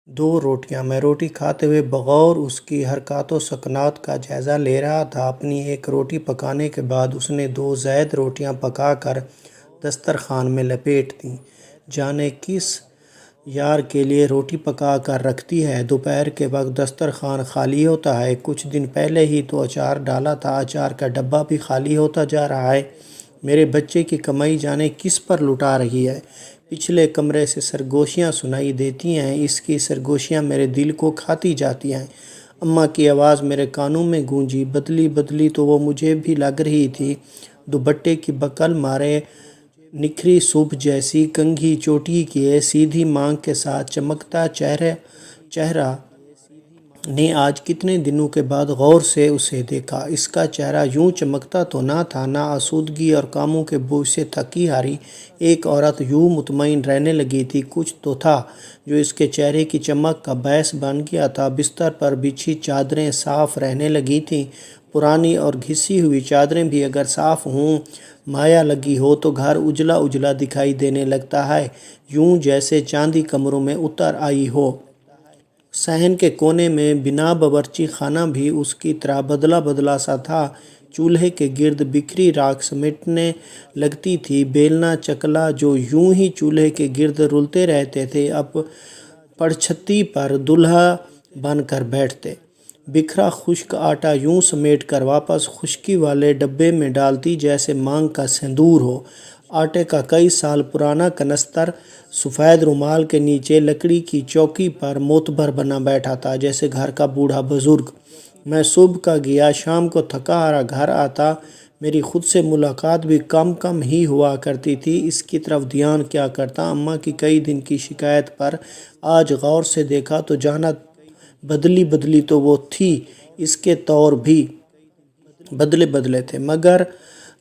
دو روٹیاں۔ میں روٹی کھاتے ہوئے بغور اس کی حرکات و سکنات کا جائزہ لے رہا تھا۔ اپنی ایک روٹی پکانے کے بعد اس نے دو زائد روٹیاں پکا کر دسترخوان میں لپیٹ دیں۔ جانے کس یار کے لیے روٹی پکا کر رکھتی ہے۔ دوپہر کے وقت دسترخوان خالی ہوتا ہے۔ کچھ دن پہلے ہی تو اچار ڈالا تھا، اچار کا ڈبہ بھی خالی ہوتا جا رہا ہے۔ میرے بچے کی کمائی جانے کس پر لٹا رہی ہے۔ پچھلے کمرے سے سرگوشیاں سنائی دیتی ہیں، اس کی سرگوشیاں میرے دل کو کھاتی جاتی ہیں۔ اماں کی آواز میرے کانوں میں گونجی، بدلی بدلی تو وہ مجھے بھی لگ رہی تھی۔ دوپٹے کی بکل مارے نکھری صبح جیسی کنگھی چوٹی کیے سیدھی مانگ کے ساتھ چمکتا چہرہ نے آج کتنے دنوں کے بعد غور سے اسے دیکھا۔ اس کا چہرہ یوں چمکتا تو نہ تھا، نہ آسودگی اور کاموں کے بوجھ سے تھکی ہاری ایک عورت یوں مطمئن رہنے لگی تھی۔ کچھ تو تھا جو اس کے چہرے کی چمک کا باعث بن گیا تھا۔ بستر پر بچھی چادریں صاف رہنے لگی تھیں۔ پرانی اور گھسی ہوئی چادریں بھی اگر صاف ہوں، مایا لگی ہو تو گھر اجلا اجلا دکھائی دینے لگتا ہے، یوں جیسے چاندی کمروں میں اتر آئی ہو۔ صحن کے کونے میں بنا باورچی خانہ بھی اس کی طرح بدلا بدلا سا تھا۔ چولہے کے گرد بکھری راکھ سمیٹنے لگتی تھی۔ بیلنا چکلا جو یوں ہی چولہے کے گرد رلتے رہتے تھے، اب پڑچھتی پر دولہا بن کر بیٹھتے۔ بکھرا خشک آٹا یوں سمیٹ کر واپس خشکی والے ڈبے میں ڈالتی جیسے مانگ کا سندور ہو۔ آٹے کا کئی سال پرانا کنستر سفید رومال کے نیچے لکڑی کی چوکی پر معتبر بنا بیٹھا تھا، جیسے گھر کا بوڑھا بزرگ۔ میں صبح کا گیا، شام کو تھکا ہارا گھر آتا۔ میری خود سے ملاقات بھی کم کم ہی ہوا کرتی تھی۔ اس کی طرف دھیان کیا کرتا۔ اماں کی کئی دن کی شکایت پر آج غور سے دیکھا تو جانا بدلی بدلی تو وہ تھی، اس کے طور بھی بدلے بدلے تھے، مگر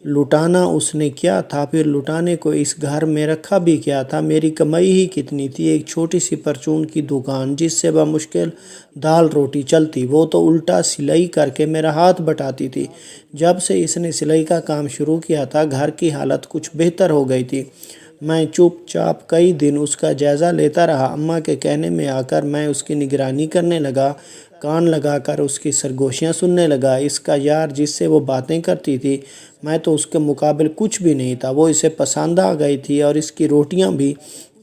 لٹانا اس نے کیا تھا؟ پھر لٹانے کو اس گھر میں رکھا بھی کیا تھا؟ میری کمائی ہی کتنی تھی؟ ایک چھوٹی سی پرچون کی دکان جس سے بمشکل دال روٹی چلتی، وہ تو الٹا سلائی کر کے میرا ہاتھ بٹاتی تھی۔ جب سے اس نے سلائی کا کام شروع کیا تھا، گھر کی حالت کچھ بہتر ہو گئی تھی۔ میں چپ چاپ کئی دن اس کا جائزہ لیتا رہا۔ اماں کے کہنے میں آ کر میں اس کی نگرانی کرنے لگا، کان لگا کر اس کی سرگوشیاں سننے لگا۔ اس کا یار جس سے وہ باتیں کرتی تھی، میں تو اس کے مقابل کچھ بھی نہیں تھا۔ وہ اسے پسند آ گئی تھی اور اس کی روٹیاں بھی،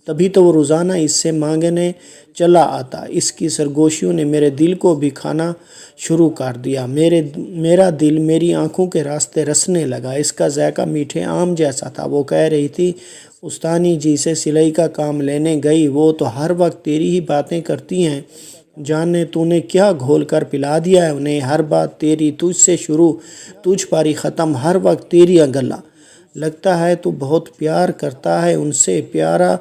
تبھی تو وہ روزانہ اس سے مانگنے چلا آتا۔ اس کی سرگوشیوں نے میرے دل کو بھی کھانا شروع کر دیا۔ میرا دل میری آنکھوں کے راستے رسنے لگا۔ اس کا ذائقہ میٹھے آم جیسا تھا۔ وہ کہہ رہی تھی، استانی جی سے سلائی کا کام لینے گئی، وہ تو ہر وقت تیری ہی باتیں کرتی ہیں، جانے تو نے کیا گھول کر پلا دیا ہے انہیں، ہر بات تیری، تجھ سے شروع تجھ پر ہی ختم، ہر وقت تیری گلا۔ لگتا ہے تو بہت پیار کرتا ہے ان سے۔ پیارا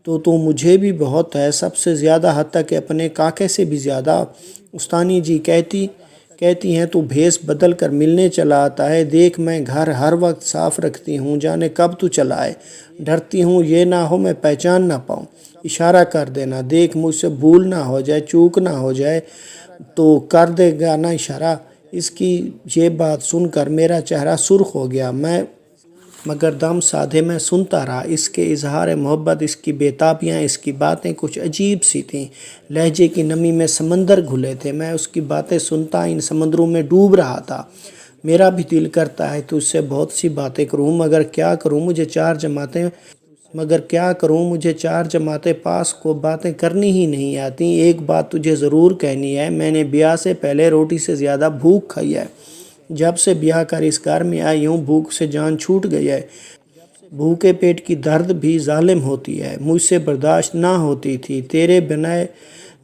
تو مجھے بھی بہت ہے، سب سے زیادہ، حتیٰ کہ اپنے کاکے سے بھی زیادہ۔ استانی جی کہتی ہیں تو بھیس بدل کر ملنے چلا آتا ہے۔ دیکھ میں گھر ہر وقت صاف رکھتی ہوں، جانے کب تو چلا آئے۔ ڈرتی ہوں یہ نہ ہو میں پہچان نہ پاؤں، اشارہ کر دینا، دیکھ مجھ سے بھول نہ ہو جائے، چوک نہ ہو جائے تو کر دے گا نا اشارہ۔ اس کی یہ بات سن کر میرا چہرہ سرخ ہو گیا، مگر دم سادھے میں سنتا رہا۔ اس کے اظہار محبت، اس کی بےتابیاں، اس کی باتیں کچھ عجیب سی تھیں، لہجے کی نمی میں سمندر گھلے تھے۔ میں اس کی باتیں سنتا ان سمندروں میں ڈوب رہا تھا۔ میرا بھی دل کرتا ہے تو اس سے بہت سی باتیں کروں، مگر کیا کروں، مجھے چار جماعتیں پاس کو باتیں کرنی ہی نہیں آتی۔ ایک بات تجھے ضرور کہنی ہے، میں نے بیاہ سے پہلے روٹی سے زیادہ بھوک کھائی ہے۔ جب سے بیاہ کر اس گھر میں آئی ہوں، بھوک سے جان چھوٹ گئی ہے۔ بھوکے پیٹ کی درد بھی ظالم ہوتی ہے، مجھ سے برداشت نہ ہوتی تھی۔ تیرے بنائے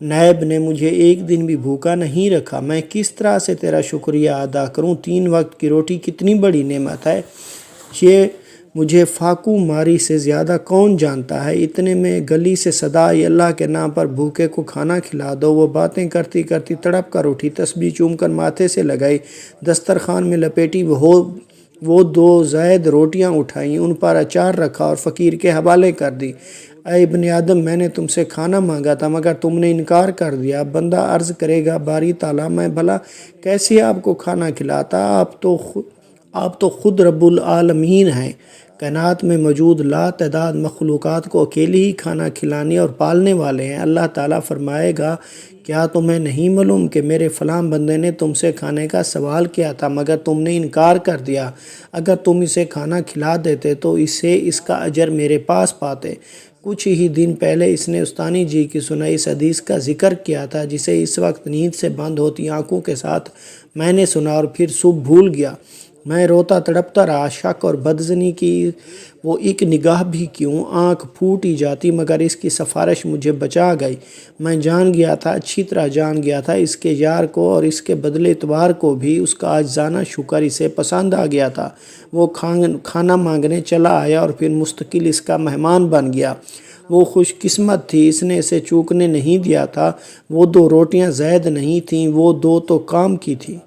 نائب نے مجھے ایک دن بھی بھوکا نہیں رکھا، میں کس طرح سے تیرا شکریہ ادا کروں؟ 3 وقت کی روٹی کتنی بڑی نعمت ہے، یہ مجھے فاقو ماری سے زیادہ کون جانتا ہے۔ اتنے میں گلی سے صدا آئی، اللہ کے نام پر بھوکے کو کھانا کھلا دو۔ وہ باتیں کرتی کرتی تڑپ کر اٹھی، تسبیح چوم کر ماتھے سے لگائی، دسترخوان میں لپیٹی وہ 2 زائد روٹیاں اٹھائیں، ان پر اچار رکھا اور فقیر کے حوالے کر دی۔ اے ابن آدم، میں نے تم سے کھانا مانگا تھا مگر تم نے انکار کر دیا۔ اب بندہ عرض کرے گا، باری تعالیٰ میں بھلا کیسے آپ کو کھانا کھلاتا؟ آپ تو خود رب العالمین ہیں، کائنات میں موجود لا تعداد مخلوقات کو اکیلے ہی کھانا کھلانے اور پالنے والے ہیں۔ اللہ تعالیٰ فرمائے گا کیا تمہیں نہیں معلوم کہ میرے فلاں بندے نے تم سے کھانے کا سوال کیا تھا مگر تم نے انکار کر دیا، اگر تم اسے کھانا کھلا دیتے تو اس کا اجر میرے پاس پاتے۔ کچھ ہی دن پہلے اس نے استانی جی کی سنائی اس حدیث کا ذکر کیا تھا جسے اس وقت نیند سے بند ہوتی آنکھوں کے ساتھ میں نے سنا اور پھر صبح بھول گیا۔ میں روتا تڑپتا رہا، شک اور بدظنی کی وہ ایک نگاہ بھی کیوں، آنکھ پھوٹ ہی جاتی مگر اس کی سفارش مجھے بچا گئی۔ میں جان گیا تھا، اچھی طرح جان گیا تھا اس کے یار کو اور اس کے بدلے اتوار کو بھی اس کا عاجزانہ شکر اسے پسند آ گیا تھا۔ وہ کھانا مانگنے چلا آیا اور پھر مستقل اس کا مہمان بن گیا۔ وہ خوش قسمت تھی، اس نے اسے چوکنے نہیں دیا تھا۔ وہ 2 روٹیاں زائد نہیں تھیں، وہ 2 تو کام کی تھی۔